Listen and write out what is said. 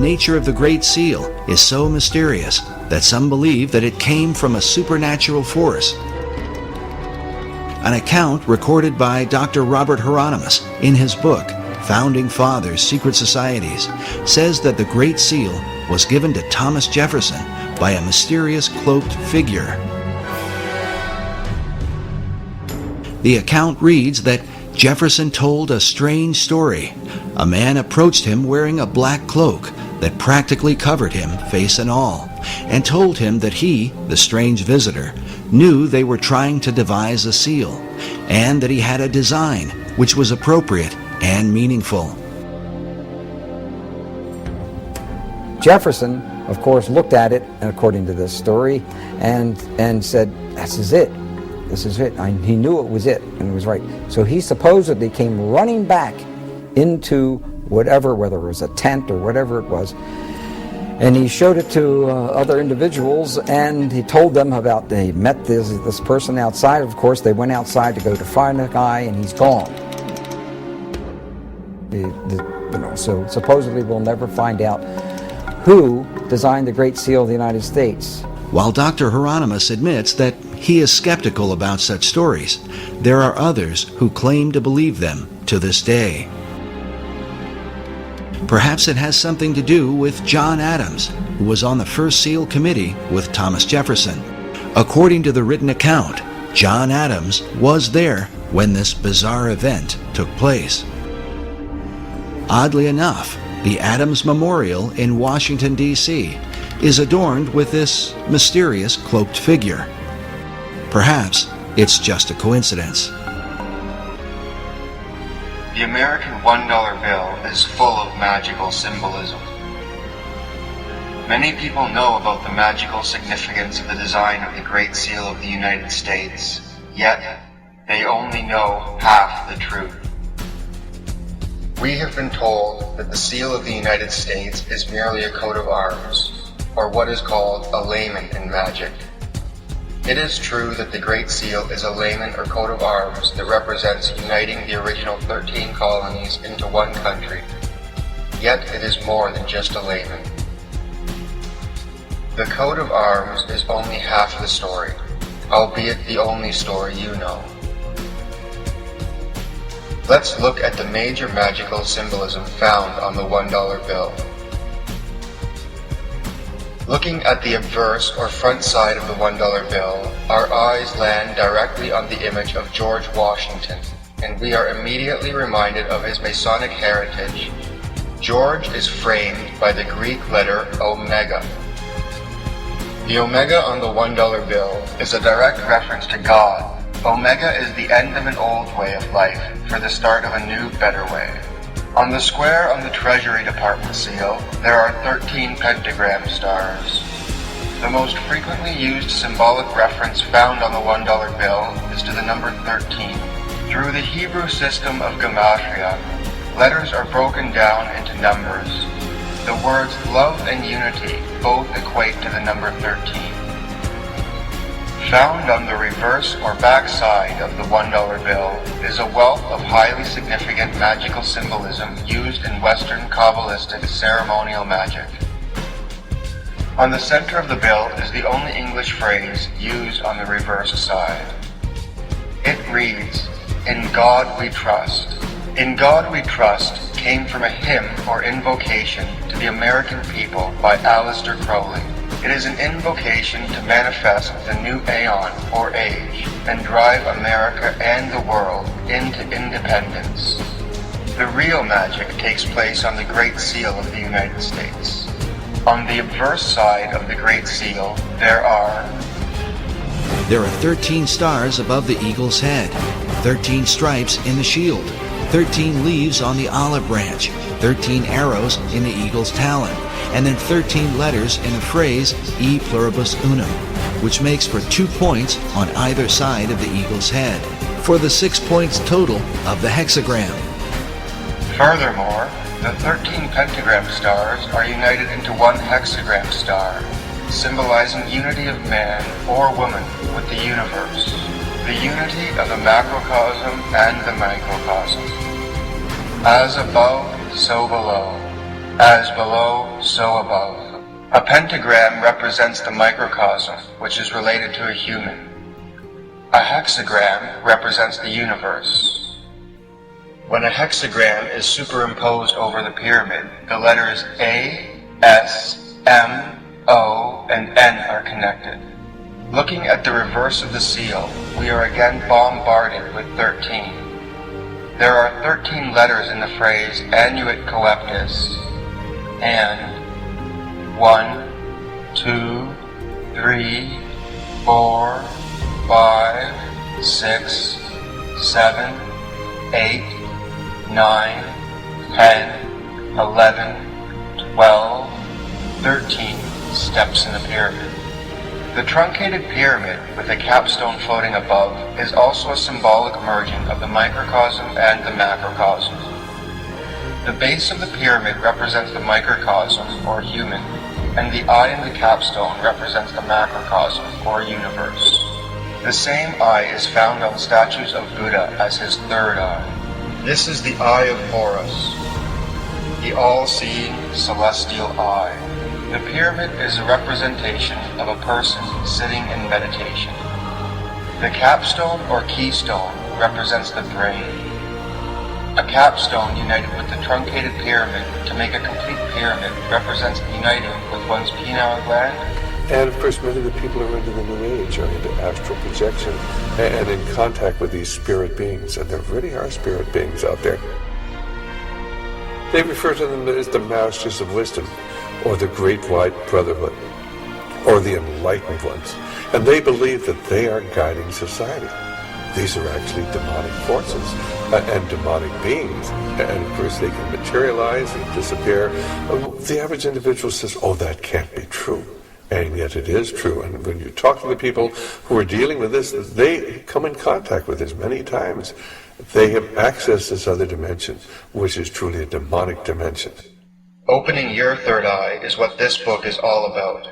nature of the Great Seal is so mysterious that some believe that it came from a supernatural force. An account recorded by Dr. Robert Hieronymus in his book, Founding Fathers' Secret Societies, says that the Great Seal was given to Thomas Jefferson by a mysterious cloaked figure. The account reads that Jefferson told a strange story. A man approached him wearing a black cloak that practically covered him, face and all, and told him that he, the strange visitor, knew they were trying to devise a seal, and that he had a design which was appropriate and meaningful. Jefferson, of course, looked at it, according to this story, and said, "This is it. This is it." He knew it was it, and it was right. So he supposedly came running back into whatever, whether it was a tent or whatever it was, and he showed it to other individuals, and he told them about, they met this person outside. Of course, they went outside to go to find the guy, and he's gone. So supposedly we'll never find out who designed the Great Seal of the United States. While Dr. Hieronymus admits that he is skeptical about such stories, there are others who claim to believe them to this day. Perhaps it has something to do with John Adams, who was on the first seal committee with Thomas Jefferson. According to the written account, John Adams was there when this bizarre event took place. Oddly enough, the Adams Memorial in Washington, D.C. is adorned with this mysterious cloaked figure. Perhaps it's just a coincidence. The American $1 bill is full of magical symbolism. Many people know about the magical significance of the design of the Great Seal of the United States, yet they only know half the truth. We have been told that the seal of the United States is merely a coat of arms, or what is called a layman in magic. It is true that the Great Seal is a layman or coat of arms that represents uniting the original 13 colonies into one country. Yet it is more than just a layman. The coat of arms is only half the story, albeit the only story you know. Let's look at the major magical symbolism found on the $1 bill. Looking at the obverse or front side of the $1 bill, our eyes land directly on the image of George Washington, and we are immediately reminded of his Masonic heritage. George is framed by the Greek letter Omega. The Omega on the $1 bill is a direct reference to God. Omega is the end of an old way of life for the start of a new, better way. On the square on the Treasury Department seal, there are 13 pentagram stars. The most frequently used symbolic reference found on the $1 bill is to the number 13. Through the Hebrew system of gematria, letters are broken down into numbers. The words love and unity both equate to the number 13. Found on the reverse or back side of the $1 bill is a wealth of highly significant magical symbolism used in Western Kabbalistic ceremonial magic. On the center of the bill is the only English phrase used on the reverse side. It reads, "In God we trust." "In God we trust" came from a hymn or invocation to the American people by Aleister Crowley. It is an invocation to manifest the new aeon or age and drive America and the world into independence. The real magic takes place on the Great Seal of the United States. On the obverse side of the Great Seal, there are 13 stars above the eagle's head, 13 stripes in the shield, 13 leaves on the olive branch, 13 arrows in the eagle's talon, and then 13 letters in the phrase E pluribus unum, which makes for 2 points on either side of the eagle's head, for the 6 points total of the hexagram. Furthermore, the 13 pentagram stars are united into one hexagram star, symbolizing unity of man or woman with the universe, the unity of the macrocosm and the microcosm. As above, so below. As below, so above. A pentagram represents the microcosm, which is related to a human. A hexagram represents the universe. When a hexagram is superimposed over the pyramid, the letters A, S, M, O, and N are connected. Looking at the reverse of the seal, we are again bombarded with 13. There are 13 letters in the phrase Annuit Coeptis, and 1, 2, 3, 4, 5, 6, 7, 8, 9, 10, 11, 12, 13 steps in the pyramid. The truncated pyramid with a capstone floating above is also a symbolic merging of the microcosm and the macrocosm. The base of the pyramid represents the microcosm, or human, and the eye in the capstone represents the macrocosm, or universe. The same eye is found on statues of Buddha as his third eye. This is the eye of Horus, the all-seeing celestial eye. The pyramid is a representation of a person sitting in meditation. The capstone or keystone represents the brain. A capstone united with the truncated pyramid to make a complete pyramid represents uniting with one's pineal gland. And of course, many of the people who are into the New Age are into astral projection and in contact with these spirit beings, and there really are spirit beings out there. They refer to them as the Masters of Wisdom, or the Great White Brotherhood, or the Enlightened Ones, and they believe that they are guiding society. These are actually demonic forces and demonic beings, and of course they can materialize and disappear. The average individual says, oh, that can't be true, and yet it is true. And when you talk to the people who are dealing with this, they come in contact with this many times. They have accessed this other dimension, which is truly a demonic dimension. Opening your third eye is what this book is all about.